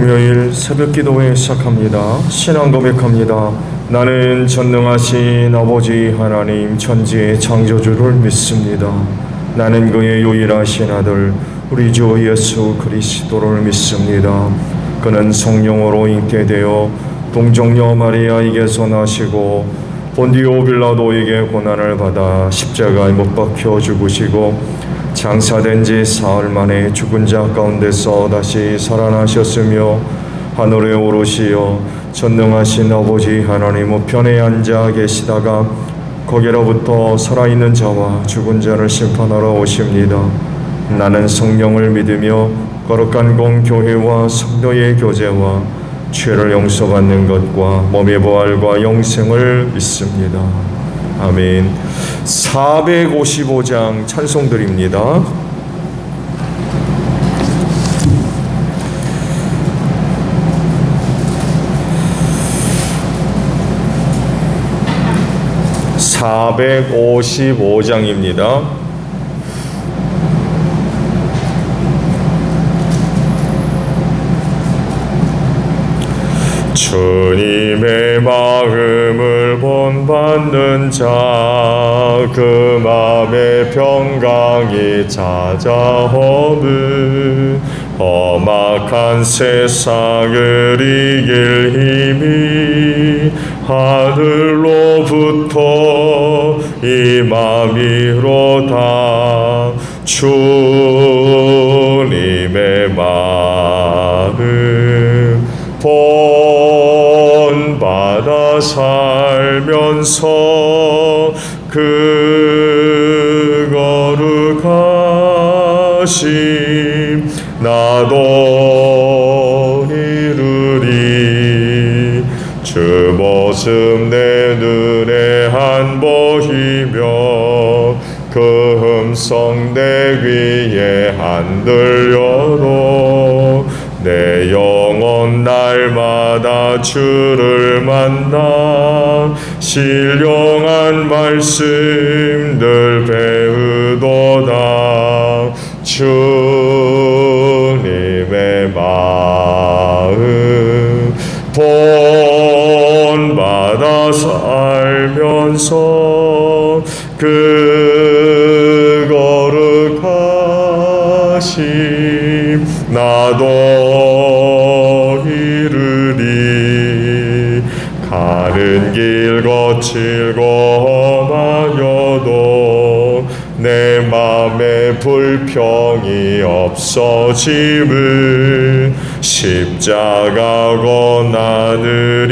금요일 새벽 기도회 시작합니다. 신앙 고백합니다. 나는 전능하신 아버지 하나님 천지의 창조주를 믿습니다. 나는 그의 유일하신 아들 우리 주 예수 그리스도를 믿습니다. 그는 성령으로 잉태되어 동정녀 마리아에게서 나시고 본디오 빌라도에게 고난을 받아 십자가에 못 박혀 죽으시고 장사된 지 사흘 만에 죽은 자 가운데서 다시 살아나셨으며 하늘에 오르시어 전능하신 아버지 하나님 우편에 앉아 계시다가 거기로부터 살아있는 자와 죽은 자를 심판하러 오십니다. 나는 성령을 믿으며 거룩한 공교회와 성도의 교제와 죄를 용서받는 것과 몸의 부활과 영생을 믿습니다. 아멘. 455장 찬송드립니다. (455장입니다) 주님의 마음을 본받는 자 그 마음의 평강이 찾아오는 험악한 세상을 이길 힘이 하늘로부터 임함이로다. 주님의 마음 본받아 살면서 그 거룩하심 나도 이루리. 주 모습 내 눈에 안 보이며 그 음성 내 귀에 안 들려도 내 영혼 날마다 주를 만나 신령한 말씀들 배우도다. 주님의 마음 본받아 살면서 그 거룩하심 나도 이르리. 가는 길 거칠고 험하여도 내 맘에 불평이 없어짐을 십자가 고난을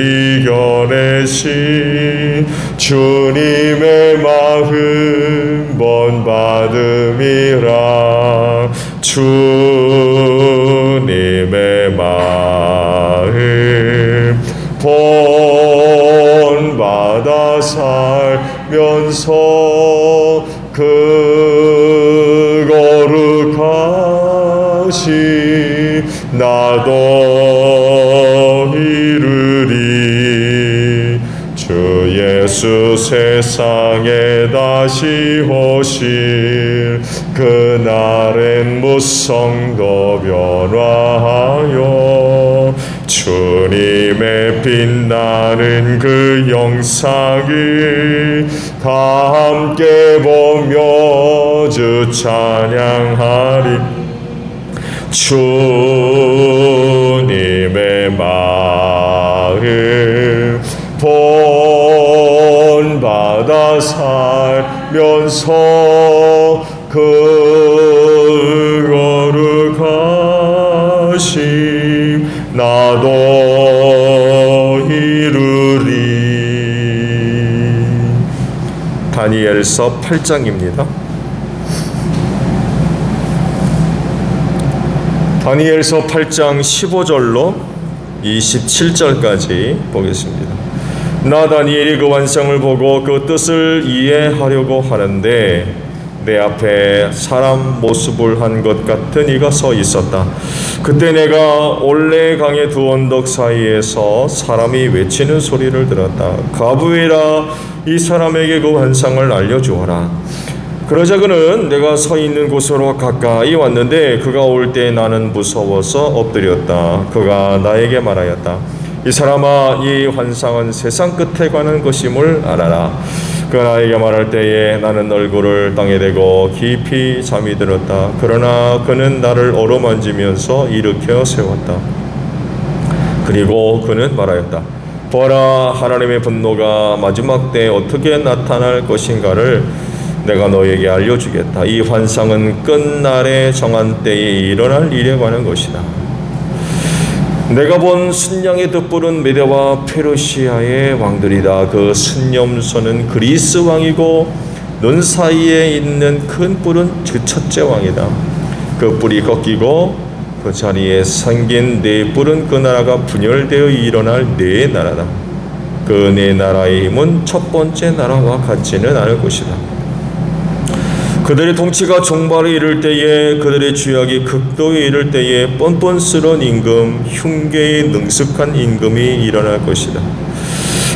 이겨내신 주님의 마음 본받음이라. 주님의 마음 본받아 살면서 그 거룩하심 나도 이루리. 주 예수 세상에 다시 오실 그날엔 무성도 변화하여 주님의 빛나는 그 영상을 다 함께 보며 주 찬양하리. 주님의 마음 본받아 살면서 그 거룩하심 나도 이루리. 다니엘서 8장입니다. 다니엘서 8장 15절로 27절까지 보겠습니다. 나 다니엘이 그 환상을 보고 그 뜻을 이해하려고 하는데 내 앞에 사람 모습을 한 것 같은 이가 서 있었다. 그때 내가 올레 강의 두 언덕 사이에서 사람이 외치는 소리를 들었다. 가브에라, 이 사람에게 그 환상을 알려주어라. 그러자 그는 내가 서 있는 곳으로 가까이 왔는데 그가 올 때 나는 무서워서 엎드렸다. 그가 나에게 말하였다. 이 사람아, 이 환상은 세상 끝에 가는 것임을 알아라. 그가 나에게 말할 때에 나는 얼굴을 땅에 대고 깊이 잠이 들었다. 그러나 그는 나를 어루만지면서 일으켜 세웠다. 그리고 그는 말하였다. 보아라, 하나님의 분노가 마지막 때에 어떻게 나타날 것인가를 내가 너에게 알려주겠다. 이 환상은 끝날에 정한 때에 일어날 일에 관한 것이다. 내가 본 순양의 득불은 메대와 페르시아의 왕들이다. 그 순념소는 그리스 왕이고 눈 사이에 있는 큰 뿔은 그 첫째 왕이다. 그 뿔이 꺾이고 그 자리에 생긴 네 뿔은 그 나라가 분열되어 일어날 네 나라다. 그 네 나라의 힘은 첫 번째 나라와 같지는 않을 것이다. 그들의 통치가 종발에 이를 때에, 그들의 주약이 극도에 이를 때에 뻔뻔스러운 임금, 흉계의 능숙한 임금이 일어날 것이다.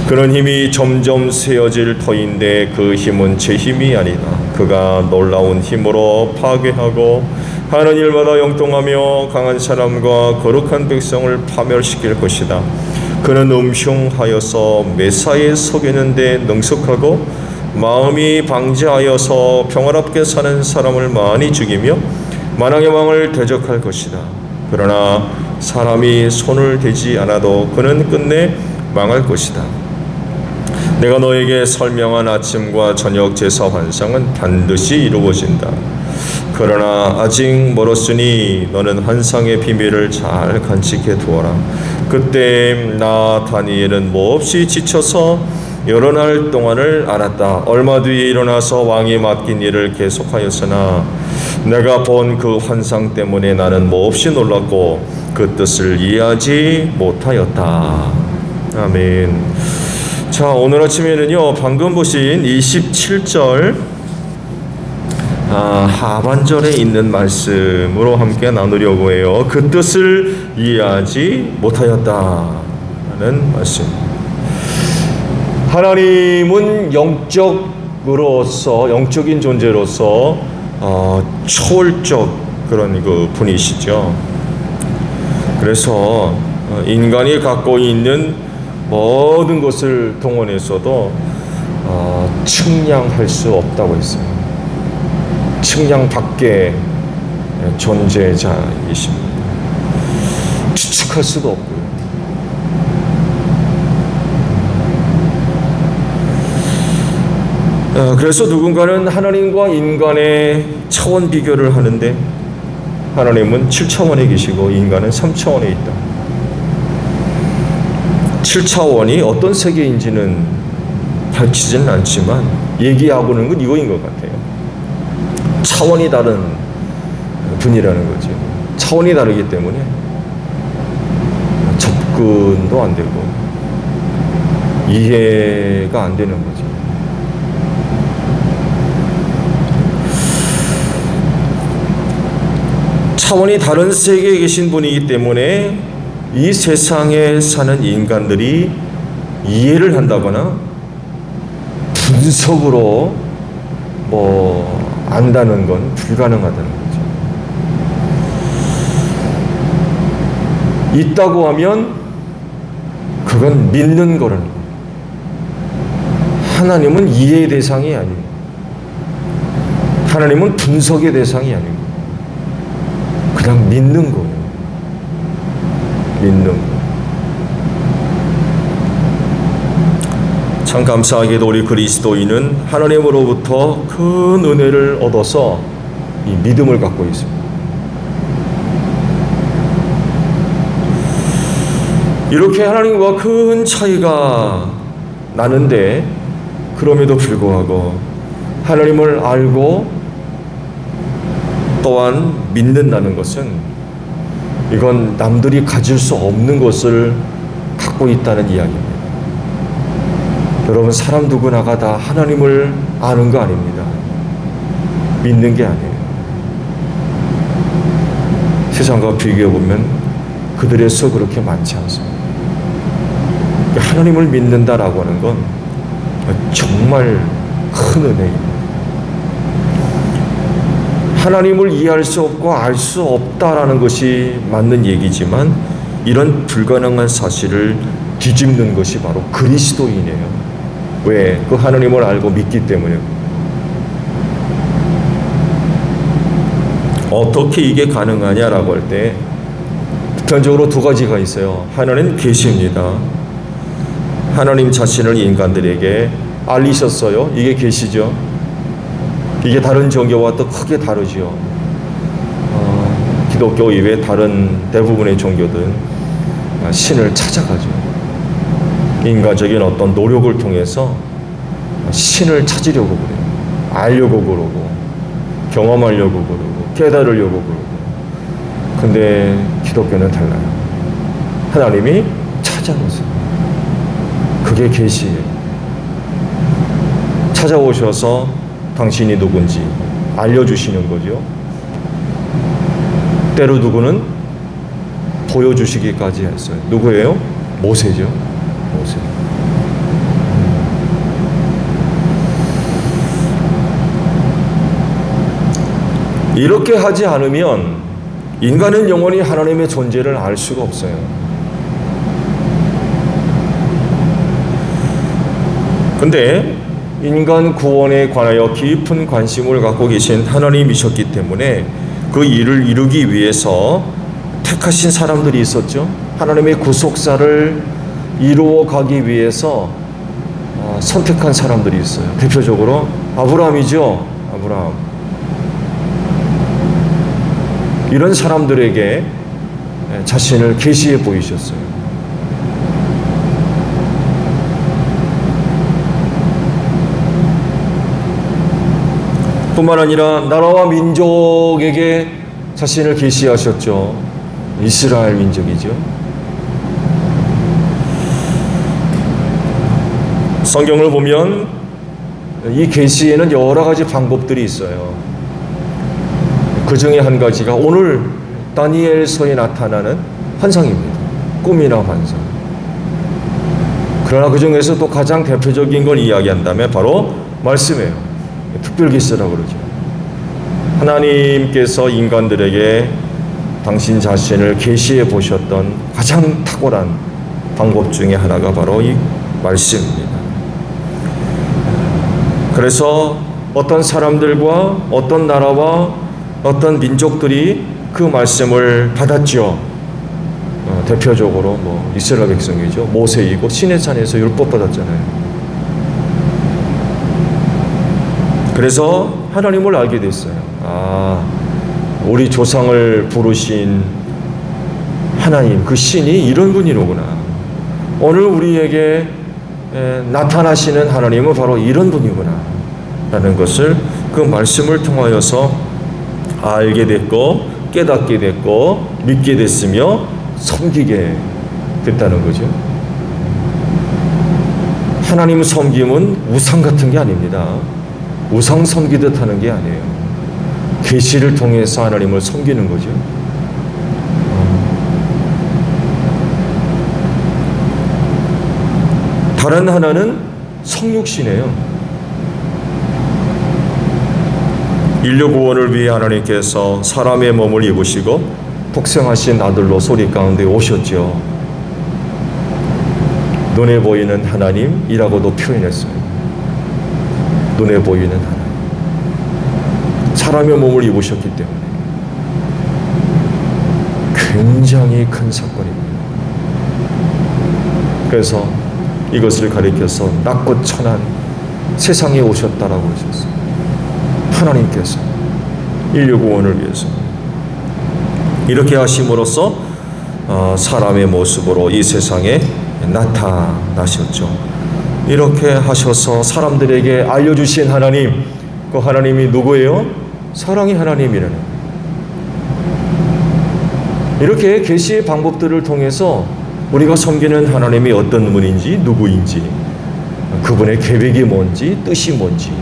그런 힘이 점점 세어질 터인데 그 힘은 제 힘이 아니다. 그가 놀라운 힘으로 파괴하고 하는 일마다 영통하며 강한 사람과 거룩한 백성을 파멸시킬 것이다. 그는 음흉하여서 매사에 속이는데 능숙하고 마음이 방지하여서 평화롭게 사는 사람을 많이 죽이며 만왕의 왕을 대적할 것이다. 그러나 사람이 손을 대지 않아도 그는 끝내 망할 것이다. 내가 너에게 설명한 아침과 저녁 제사 환상은 반드시 이루어진다. 그러나 아직 멀었으니 너는 환상의 비밀을 잘 간직해 두어라. 그때 나 다니엘은 몹시 지쳐서 여러 날 동안을 알았다. 얼마 뒤에 일어나서 왕이 맡긴 일을 계속하였으나 내가 본 그 환상 때문에 나는 몹시 놀랐고 그 뜻을 이해하지 못하였다. 아멘. 자, 오늘 아침에는요, 방금 보신 27절 하반절에 있는 말씀으로 함께 나누려고 해요. 그 뜻을 이해하지 못하였다는 말씀. 하나님은 영적인 존재로서 초월적 그런 그 분이시죠. 그래서 인간이 갖고 있는 모든 것을 동원해서도 측량할 수 없다고 했어요. 측량 밖의 존재자이십니다. 추측할 수도 없고요. 그래서 누군가는 하나님과 인간의 차원 비교를 하는데 하나님은 7차원에 계시고 인간은 3차원에 있다. 7차원이 어떤 세계인지는 밝히지는 않지만 얘기하고는 건 이거인 것 같아요. 차원이 다른 분이라는 거죠. 차원이 다르기 때문에 접근도 안 되고 이해가 안 되는 거죠. 차원이 다른 세계에 계신 분이기 때문에 이 세상에 사는 인간들이 이해를 한다거나 분석으로 안다는 건 불가능하다는 거죠. 있다고 하면 그건 믿는 거라는 거예요. 하나님은 이해의 대상이 아니고 하나님은 분석의 대상이 아니고 그냥 믿는 거예요. 믿는 거. 참 감사하게도 우리 그리스도인은 하나님으로부터 큰 은혜를 얻어서 이 믿음을 갖고 있습니다. 이렇게 하나님과 큰 차이가 나는데 그럼에도 불구하고 하나님을 알고 또한 믿는다는 것은 이건 남들이 가질 수 없는 것을 갖고 있다는 이야기입니다. 여러분, 사람 누구나가 다 하나님을 아는 거 아닙니다. 믿는 게 아니에요. 세상과 비교해보면 그들의 수 그렇게 많지 않습니다. 하나님을 믿는다라고 하는 건 정말 큰 은혜입니다. 하나님을 이해할 수 없고 알 수 없다라는 것이 맞는 얘기지만 이런 불가능한 사실을 뒤집는 것이 바로 그리스도인이에요. 왜? 그 하나님을 알고 믿기 때문에. 어떻게 이게 가능하냐라고 할 때 보편적으로 두 가지가 있어요. 하나는 계시입니다. 하나님 자신을 인간들에게 알리셨어요. 이게 계시죠. 이게 다른 종교와 또 크게 다르죠. 기독교 이외 다른 대부분의 종교들은 신을 찾아가죠. 인간적인 어떤 노력을 통해서 신을 찾으려고 그래요. 알려고 그러고 경험하려고 그러고 깨달으려고 그러고. 근데 기독교는 달라요. 하나님이 찾아오세요. 그게 계시예요. 찾아오셔서 당신이 누군지 알려주시는 거죠. 때로 누구는 보여주시기까지 했어요. 누구예요? 모세죠. 모세. 이렇게 하지 않으면 인간은 영원히 하나님의 존재를 알 수가 없어요. 근데 인간 구원에 관하여 깊은 관심을 갖고 계신 하나님이셨기 때문에 그 일을 이루기 위해서 택하신 사람들이 있었죠. 하나님의 구속사를 이루어 가기 위해서 선택한 사람들이 있어요. 대표적으로 아브라함이죠. 아브라함. 이런 사람들에게 자신을 계시해 보이셨어요. 뿐만 아니라 나라와 민족에게 자신을 계시하셨죠. 이스라엘 민족이죠. 성경을 보면 이 계시에는 여러 가지 방법들이 있어요. 그 중에 한 가지가 오늘 다니엘서에 나타나는 환상입니다. 꿈이나 환상. 그러나 그 중에서 또 가장 대표적인 걸 이야기한다면 바로 말씀이에요. 특별기스라고 그러죠. 하나님께서 인간들에게 당신 자신을 계시해 보셨던 가장 탁월한 방법 중에 하나가 바로 이 말씀입니다. 그래서 어떤 사람들과 어떤 나라와 어떤 민족들이 그 말씀을 받았죠. 대표적으로 이스라엘 백성이죠. 모세이고 시내산에서 율법 받았잖아요. 그래서 하나님을 알게 됐어요. 우리 조상을 부르신 하나님, 그 신이 이런 분이로구나. 오늘 우리에게 나타나시는 하나님은 바로 이런 분이구나 라는 것을 그 말씀을 통하여서 알게 됐고 깨닫게 됐고 믿게 됐으며 섬기게 됐다는 거죠. 하나님 섬김은 우상 같은 게 아닙니다. 우상 섬기듯 하는 게 아니에요. 계시를 통해서 하나님을 섬기는 거죠. 다른 하나는 성육신이에요. 인류 구원을 위해 하나님께서 사람의 몸을 입으시고 독생하신 아들로 소리 가운데 오셨죠. 눈에 보이는 하나님이라고도 표현했어요. 눈에 보이는 하나님. 사람의 몸을 입으셨기 때문에 굉장히 큰 사건입니다. 그래서 이것을 가리켜서 낮고 천한 세상에 오셨다라고 하셨어요. 하나님께서 인류 구원을 위해서 이렇게 하심으로써 사람의 모습으로 이 세상에 나타나셨죠. 이렇게 하셔서 사람들에게 알려주신 하나님, 그 하나님이 누구예요? 사랑의 하나님이라는. 이렇게 계시의 방법들을 통해서 우리가 섬기는 하나님이 어떤 분인지, 누구인지, 그분의 계획이 뭔지, 뜻이 뭔지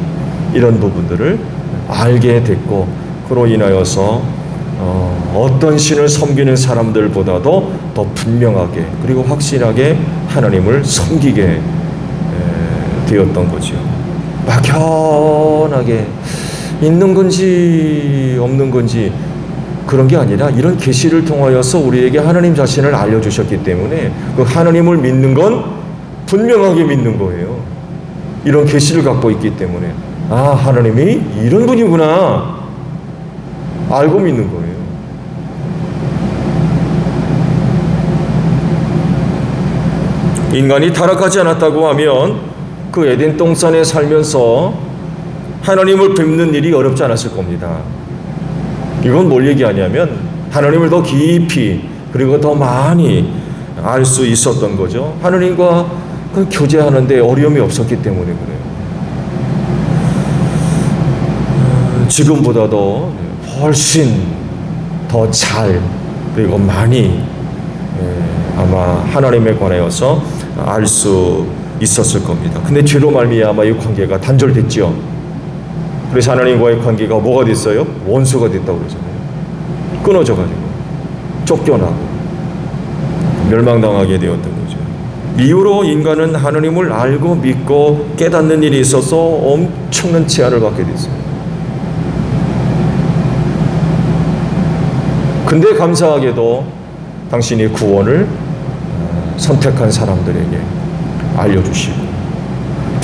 이런 부분들을 알게 됐고, 그로 인하여서 어떤 신을 섬기는 사람들보다도 더 분명하게 그리고 확실하게 하나님을 섬기게 되었던 거죠. 막연하게 있는 건지 없는 건지 그런 게 아니라 이런 계시를 통하여서 우리에게 하나님 자신을 알려주셨기 때문에 그 하나님을 믿는 건 분명하게 믿는 거예요. 이런 계시를 갖고 있기 때문에 아, 하나님이 이런 분이구나 알고 믿는 거예요. 인간이 타락하지 않았다고 하면 그 에덴 동산에 살면서 하나님을 뵙는 일이 어렵지 않았을 겁니다. 이건 뭘 얘기하냐면 하나님을 더 깊이 그리고 더 많이 알 수 있었던 거죠. 하나님과 그 교제하는데 어려움이 없었기 때문에 그래요. 지금보다도 훨씬 더 잘 그리고 많이 아마 하나님에 관하여서 알 수 있었을 겁니다. 근데 죄로 말미암아 이 관계가 단절됐죠. 그래서 하나님과의 관계가 뭐가 됐어요? 원수가 됐다고 그러잖아요. 끊어져가지고 쫓겨나고 멸망당하게 되었던 거죠. 이후로 인간은 하나님을 알고 믿고 깨닫는 일이 있어서 엄청난 제한을 받게 됐어요. 근데 감사하게도 당신이 구원을 선택한 사람들에게 알려주시고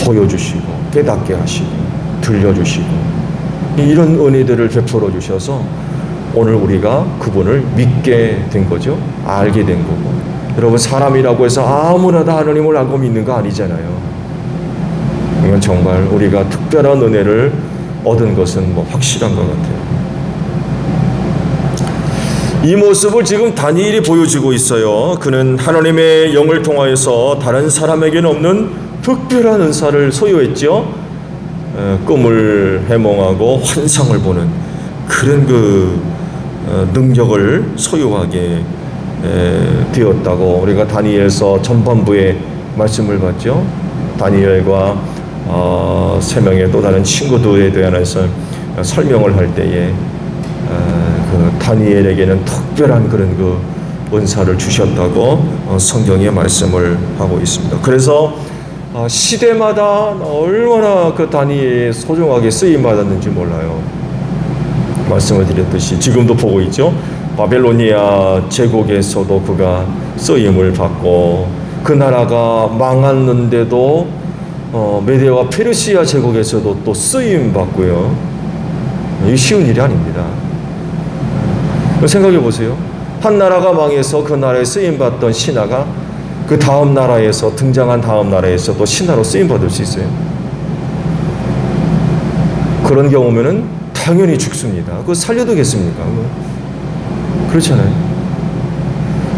보여주시고 깨닫게 하시고 들려주시고 이런 은혜들을 베풀어 주셔서 오늘 우리가 그분을 믿게 된 거죠. 알게 된 거고. 여러분 사람이라고 해서 아무나 다 하나님을 알고 믿는 거 아니잖아요. 이건 정말 우리가 특별한 은혜를 얻은 것은 확실한 것 같아요. 이 모습을 지금 다니엘이 보여주고 있어요. 그는 하나님의 영을 통하여서 다른 사람에게는 없는 특별한 은사를 소유했죠. 꿈을 해몽하고 환상을 보는 그런 능력을 소유하게 되었다고 우리가 다니엘서 전반부에 말씀을 봤죠. 다니엘과 세 명의 또 다른 친구들에 대해서 설명을 할 때에 다니엘에게는 특별한 그런 은사를 주셨다고 성경에 말씀을 하고 있습니다. 그래서 시대마다 얼마나 다니엘이 소중하게 쓰임 받았는지 몰라요. 말씀을 드렸듯이 지금도 보고 있죠. 바벨로니아 제국에서도 그가 쓰임을 받고 그 나라가 망했는데도 메데와 페르시아 제국에서도 또 쓰임 받고요. 이게 쉬운 일이 아닙니다. 생각해 보세요. 한 나라가 망해서 그 나라에 쓰임 받던 신하가 그 다음 나라에서 등장한 다음 나라에서 또 신하로 쓰임 받을 수 있어요. 그런 경우면은 당연히 죽습니다. 그거 살려두겠습니까? 그렇잖아요.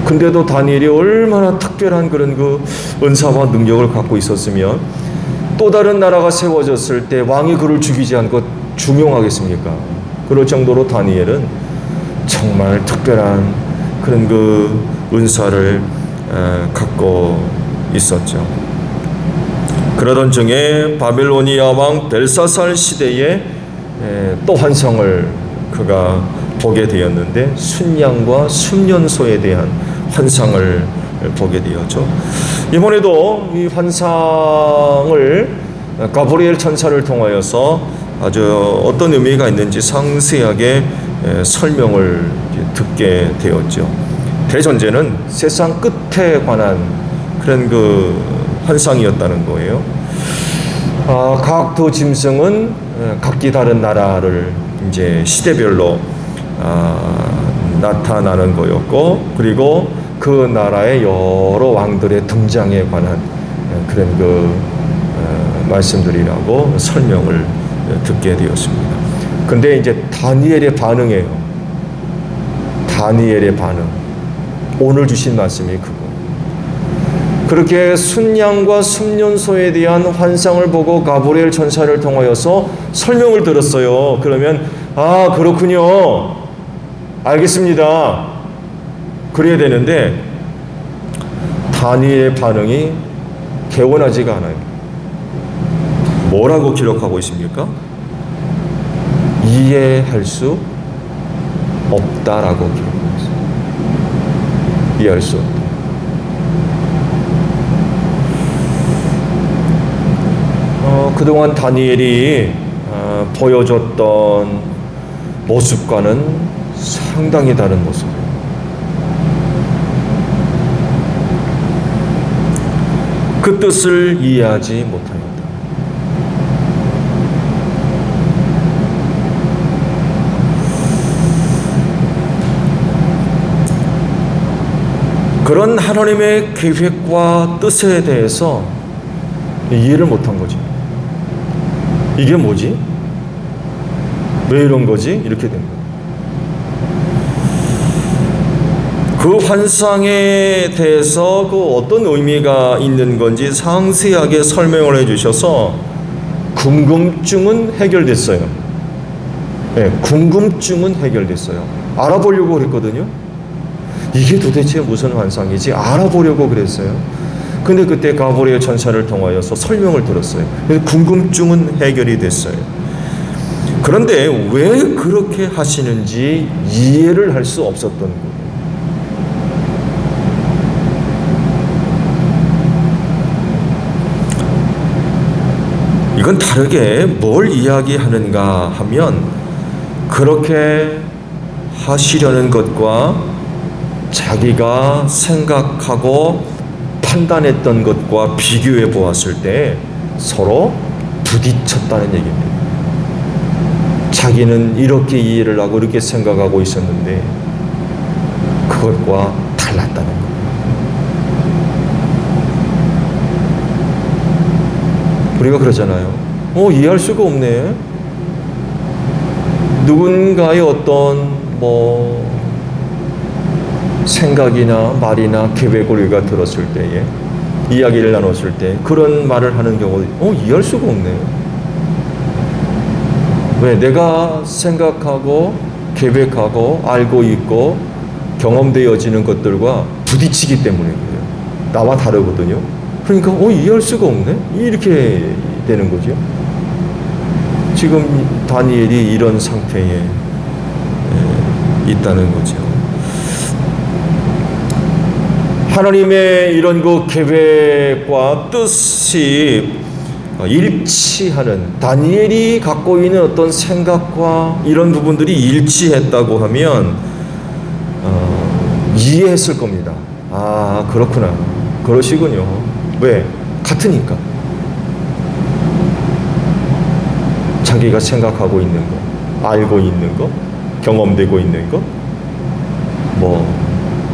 근데도 다니엘이 얼마나 특별한 그런 은사와 능력을 갖고 있었으면 또 다른 나라가 세워졌을 때 왕이 그를 죽이지 않고 중용하겠습니까? 그럴 정도로 다니엘은 정말 특별한 그런 은사를 갖고 있었죠. 그러던 중에 바벨로니아 왕 벨사살 시대에 또 환상을 그가 보게 되었는데 순양과 순년소에 대한 환상을 보게 되었죠. 이번에도 이 환상을 가브리엘 천사를 통하여서 아주 어떤 의미가 있는지 상세하게 설명을 듣게 되었죠. 대전제는 세상 끝에 관한 그런 환상이었다는 거예요. 각 두 짐승은 각기 다른 나라를 이제 시대별로 나타나는 거였고, 그리고 그 나라의 여러 왕들의 등장에 관한 그런 말씀들이라고 설명을 듣게 되었습니다. 근데 이제 다니엘의 반응이에요. 다니엘의 반응. 오늘 주신 말씀이 그거. 그렇게 순양과 순년소에 대한 환상을 보고 가브리엘 천사를 통하여서 설명을 들었어요. 그러면 그렇군요. 알겠습니다. 그래야 되는데 다니엘의 반응이 개운하지가 않아요. 뭐라고 기록하고 있습니까? 이해할 수 없다라고 기록하고 있어요. 이해할 수 없다. 그동안 다니엘이 보여줬던 모습과는 상당히 다른 모습이에요. 그 뜻을 이해하지 못합니다. 그런 하나님의 계획과 뜻에 대해서 이해를 못한 거지. 이게 뭐지? 왜 이런 거지? 이렇게 된 거예요. 그 환상에 대해서 그 어떤 의미가 있는 건지 상세하게 설명을 해주셔서 궁금증은 해결됐어요. 네, 궁금증은 해결됐어요. 알아보려고 그랬거든요. 이게 도대체 무슨 환상이지? 알아보려고 그랬어요. 근데 그때 가브리엘 천사를 통하여서 설명을 들었어요. 그래서 궁금증은 해결이 됐어요. 그런데 왜 그렇게 하시는지 이해를 할 수 없었던 거예요. 이건 다르게 뭘 이야기하는가 하면 그렇게 하시려는 것과 자기가 생각하고 판단했던 것과 비교해 보았을 때 서로 부딪혔다는 얘기입니다. 자기는 이렇게 이해를 하고 이렇게 생각하고 있었는데 그것과 달랐다는 거예요. 우리가 그러잖아요. 이해할 수가 없네. 누군가의 어떤 생각이나 말이나 계획을 우리가 들었을 때에 이야기를 나눴을 때 그런 말을 하는 경우 이해할 수가 없네. 왜? 내가 생각하고 계획하고 알고 있고 경험되어지는 것들과 부딪히기 때문에 그래요. 나와 다르거든요. 그러니까 이해할 수가 없네. 이렇게 되는 거죠. 지금 다니엘이 이런 상태에 있다는 거죠. 하나님의 이런 그 계획과 뜻이 일치하는, 다니엘이 갖고 있는 어떤 생각과 이런 부분들이 일치했다고 하면 이해했을 겁니다. 아, 그렇구나. 그러시군요. 왜? 같으니까. 자기가 생각하고 있는 거, 알고 있는 거, 경험되고 있는 거,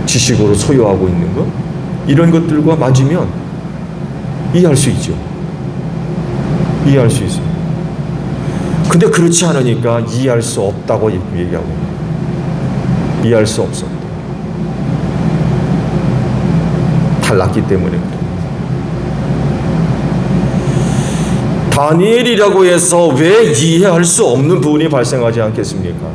지식으로 소유하고 있는 것, 이런 것들과 맞으면 이해할 수 있죠. 이해할 수 있어요. 근데 그렇지 않으니까 이해할 수 없다고 얘기하고, 이해할 수 없어. 달랐기 때문에. 다니엘이라고 해서 왜 이해할 수 없는 부분이 발생하지 않겠습니까?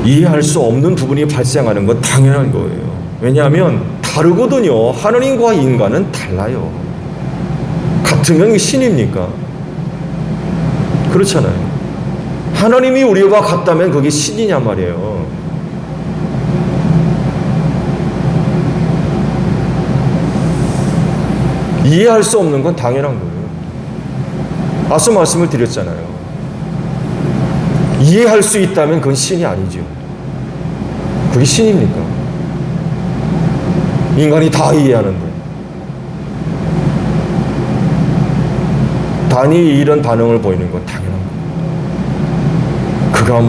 이해할 수 없는 부분이 발생하는 건 당연한 거예요. 왜냐하면 다르거든요. 하나님과 인간은 달라요. 같으면 신입니까? 그렇잖아요. 하나님이 우리와 같다면 그게 신이냐 말이에요. 이해할 수 없는 건 당연한 거예요. 앞서 말씀을 드렸잖아요. 이해할 수 있다면 그건 신이 아니죠. 그게 신입니까? 인간이 다 이해하는데. 다니엘이 이런 반응을 보이는 건 당연한 거예요. 그가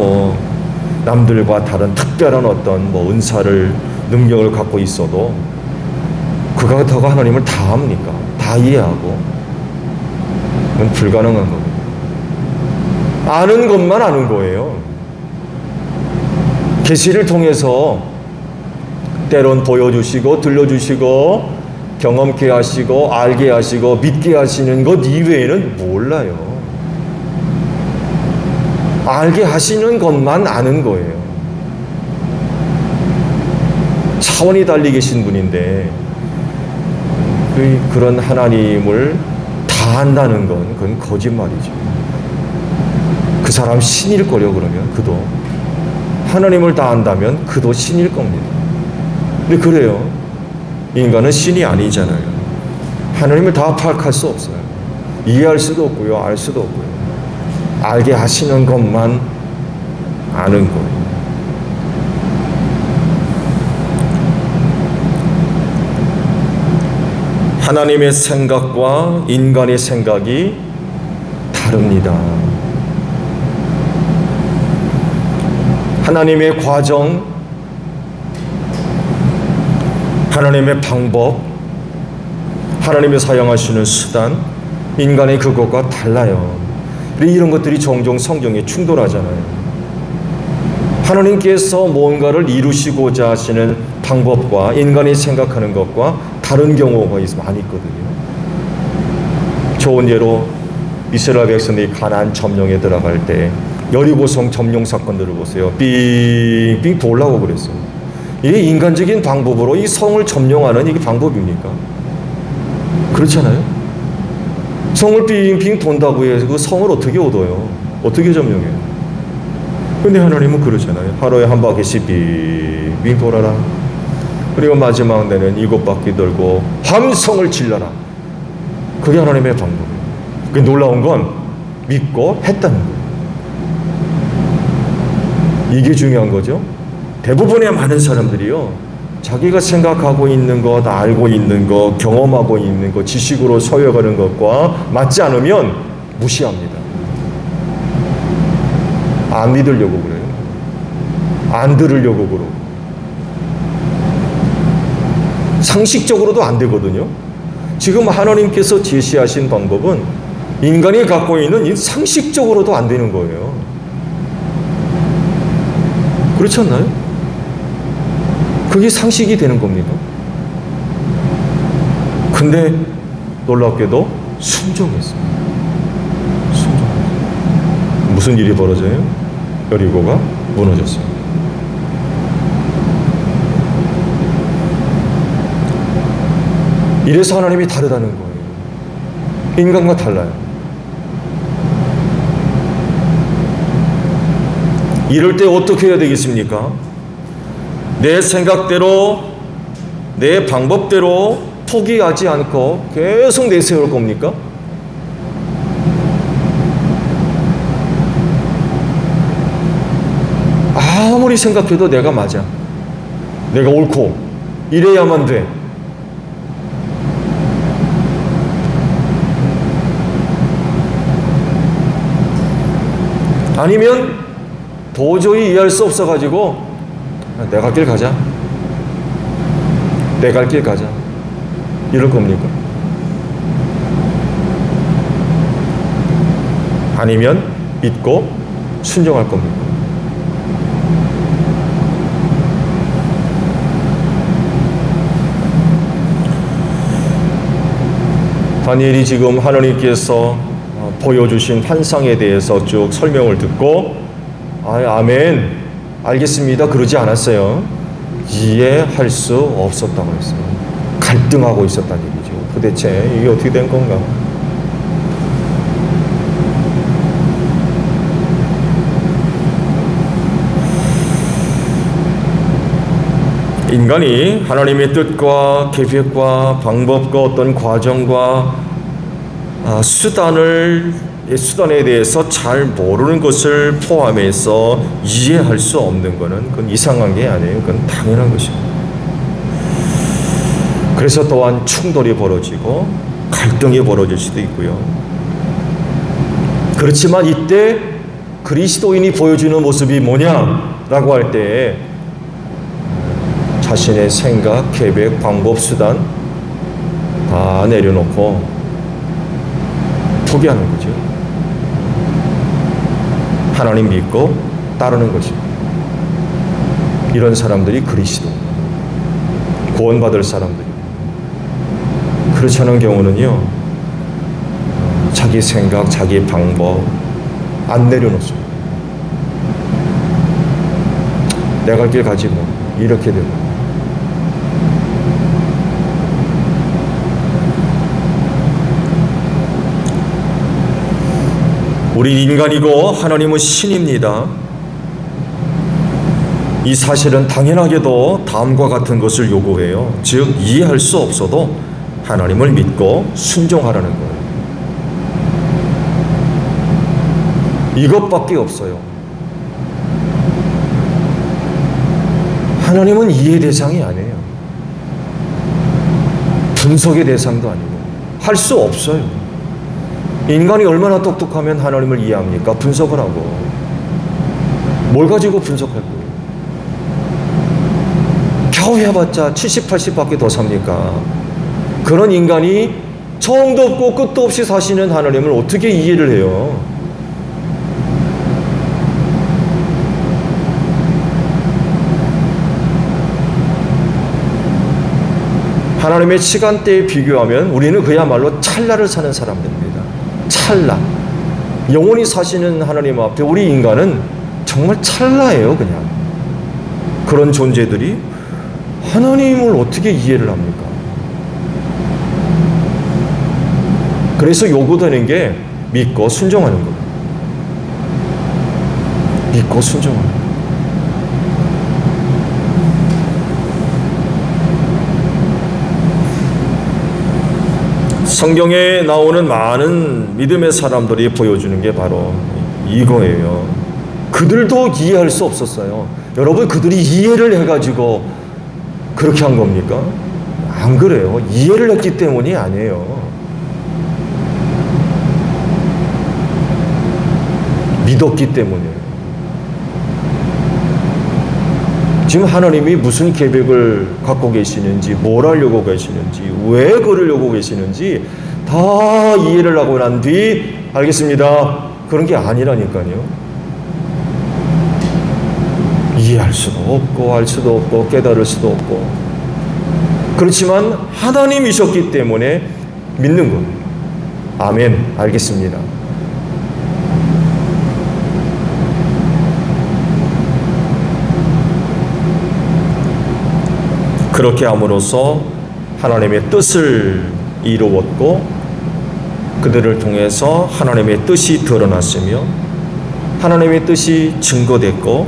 남들과 다른 특별한 어떤 은사를, 능력을 갖고 있어도 그가 더 하나님을 다 압니까? 다 이해하고? 그건 불가능한 겁니다. 아는 것만 아는 거예요. 계시를 통해서 때론 보여주시고 들려주시고 경험케 하시고 알게 하시고 믿게 하시는 것 이외에는 몰라요. 알게 하시는 것만 아는 거예요. 차원이 달리 계신 분인데 그런 하나님을 다 안다는 건 그건 거짓말이죠. 그 사람 신일 거려 그러면 그도 하나님을 다 안다면 그도 신일 겁니다. 근데 그래요. 인간은 신이 아니잖아요. 하나님을 다 파악할 수 없어요. 이해할 수도 없고요, 알 수도 없고요. 알게 하시는 것만 아는 거예요. 하나님의 생각과 인간의 생각이 다릅니다. 하나님의 과정, 하나님의 방법, 하나님의 사용하시는 수단, 인간의 그것과 달라요. 이런 것들이 종종 성경에 충돌하잖아요. 하나님께서 뭔가를 이루시고자 하시는 방법과 인간이 생각하는 것과 다른 경우가 많이 있거든요. 좋은 예로 이스라엘 백성들이 가나안 점령에 들어갈 때 여리고성 점령 사건들을 보세요. 빙빙 돌라고 그랬어요. 이게 인간적인 방법으로 이 성을 점령하는 이게 방법입니까? 그렇잖아요. 성을 빙빙 돈다고 해서 그 성을 어떻게 얻어요? 어떻게 점령해요? 근데 하나님은 그러잖아요. 하루에 한 바퀴씩 빙빙 돌아라. 그리고 마지막 때는 7바퀴 돌고 함성을 질러라. 그게 하나님의 방법이에요. 그 놀라운 건 믿고 했다는 거예요. 이게 중요한 거죠. 대부분의 많은 사람들이요, 자기가 생각하고 있는 것, 알고 있는 것, 경험하고 있는 것, 지식으로 소유하는 것과 맞지 않으면 무시합니다. 안 믿으려고 그래요. 안 들으려고 그러고. 상식적으로도 안 되거든요. 지금 하나님께서 제시하신 방법은 인간이 갖고 있는 이 상식적으로도 안 되는 거예요. 그렇지 않나요? 그게 상식이 되는 겁니까? 근데 놀랍게도 순종했어요. 무슨 일이 벌어져요? 여리고가 무너졌어요. 이래서 하나님이 다르다는 거예요. 인간과 달라요. 이럴 때 어떻게 해야 되겠습니까? 내 생각대로, 내 방법대로 포기하지 않고 계속 내세울 겁니까? 아무리 생각해도 내가 맞아, 내가 옳고 이래야만 돼. 아니면 도저히 이해할 수 없어가지고 내 갈 길 가자, 내 갈 길 가자, 이럴 겁니까? 아니면 믿고 순종할 겁니까? 다니엘이 지금 하나님께서 보여주신 환상에 대해서 쭉 설명을 듣고 아멘, 알겠습니다, 그러지 않았어요. 이해할 수 없었다고 했어요. 갈등하고 있었다는 얘기죠. 도대체 이게 어떻게 된 건가? 인간이 하나님의 뜻과 계획과 방법과 어떤 과정과 수단에 대해서 잘 모르는 것을 포함해서 이해할 수 없는 것은 그건 이상한 게 아니에요. 그건 당연한 것입니다. 그래서 또한 충돌이 벌어지고 갈등이 벌어질 수도 있고요. 그렇지만 이때 그리스도인이 보여주는 모습이 뭐냐라고 할 때 자신의 생각, 계획, 방법, 수단 다 내려놓고 포기하는 거죠. 하나님 믿고 따르는 것입니다. 이런 사람들이 그리스도, 구원받을 사람들이. 그렇지 않은 경우는요, 자기 생각, 자기 방법 안 내려놓습니다. 내 갈 길 가지 뭐, 이렇게 되고. 우린 인간이고 하나님은 신입니다. 이 사실은 당연하게도 다음과 같은 것을 요구해요. 즉 이해할 수 없어도 하나님을 믿고 순종하라는 거예요. 이것밖에 없어요. 하나님은 이해 대상이 아니에요. 분석의 대상도 아니고 할 수 없어요. 인간이 얼마나 똑똑하면 하나님을 이해합니까? 분석을 하고. 뭘 가지고 분석할 거예요? 겨우 해봤자 70, 80밖에 더 삽니까? 그런 인간이 처음도 없고 끝도 없이 사시는 하나님을 어떻게 이해를 해요? 하나님의 시간대에 비교하면 우리는 그야말로 찰나를 사는 사람들입니다. 찰나. 영원히 사시는 하나님 앞에 우리 인간은 정말 찰나예요, 그냥. 그런 존재들이 하나님을 어떻게 이해를 합니까? 그래서 요구되는 게 믿고 순종하는 거예요. 믿고 순종하는 거예요. 성경에 나오는 많은 믿음의 사람들이 보여주는 게 바로 이거예요. 그들도 이해할 수 없었어요. 여러분, 그들이 이해를 해가지고 그렇게 한 겁니까? 안 그래요. 이해를 했기 때문이 아니에요. 믿었기 때문이에요. 지금 하나님이 무슨 계획을 갖고 계시는지, 뭘 하려고 계시는지, 왜 그러려고 계시는지 다 이해를 하고 난 뒤 알겠습니다. 그런 게 아니라니까요. 이해할 수도 없고 알 수도 없고 깨달을 수도 없고, 그렇지만 하나님이셨기 때문에 믿는 거예요. 아멘. 알겠습니다. 그렇게 함으로써 하나님의 뜻을 이루었고 그들을 통해서 하나님의 뜻이 드러났으며 하나님의 뜻이 증거됐고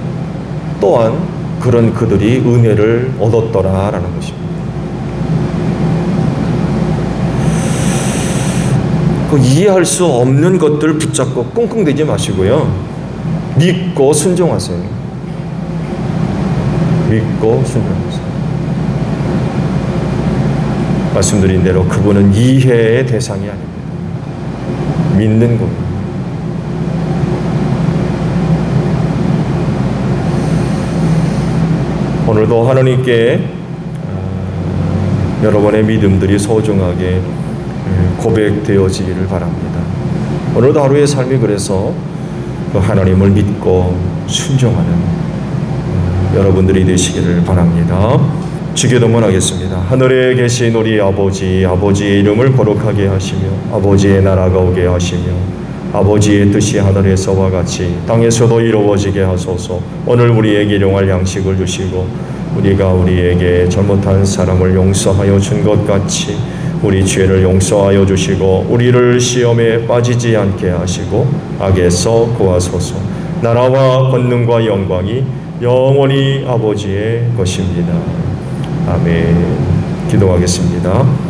또한 그런 그들이 은혜를 얻었더라라는 것입니다. 그 이해할 수 없는 것들 붙잡고 끙끙대지 마시고요. 믿고 순종하세요. 믿고 순종하세요. 말씀드린 대로 그분은 이해의 대상이 아닙니다. 믿는 겁니다. 오늘도 하나님께 여러분의 믿음들이 소중하게 고백되어지기를 바랍니다. 오늘도 하루의 삶이 그래서 그 하나님을 믿고 순종하는 여러분들이 되시기를 바랍니다. 주기도문 하겠습니다. 하늘에 계신 우리 아버지, 아버지의 이름을 거룩하게 하시며 아버지의 나라가 오게 하시며 아버지의 뜻이 하늘에서와 같이 땅에서도 이루어지게 하소서. 오늘 우리에게 일용할 양식을 주시고 우리가 우리에게 잘못한 사람을 용서하여 준 것 같이 우리 죄를 용서하여 주시고 우리를 시험에 빠지지 않게 하시고 악에서 구하소서. 나라와 권능과 영광이 영원히 아버지의 것입니다. 아멘. 기도하겠습니다.